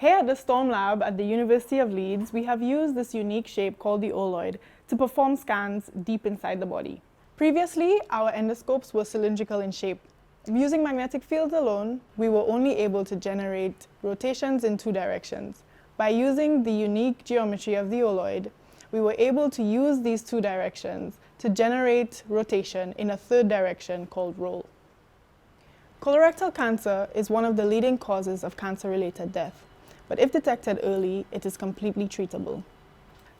Here at the Storm Lab at the University of Leeds, we have used this unique shape called the oloid to perform scans deep inside the body. Previously, our endoscopes were cylindrical in shape. Using magnetic fields alone, we were only able to generate rotations in two directions. By using the unique geometry of the oloid, we were able to use these two directions to generate rotation in a third direction called roll. Colorectal cancer is one of the leading causes of cancer-related death, but if detected early, it is completely treatable.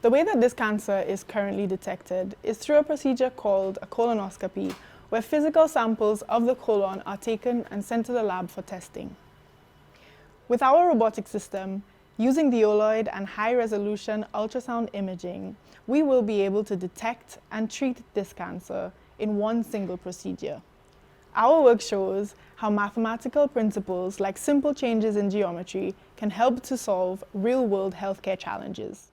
The way that this cancer is currently detected is through a procedure called a colonoscopy, where physical samples of the colon are taken and sent to the lab for testing. With our robotic system, using the oloid and high-resolution ultrasound imaging, we will be able to detect and treat this cancer in one single procedure. Our work shows how mathematical principles like simple changes in geometry can help to solve real-world healthcare challenges.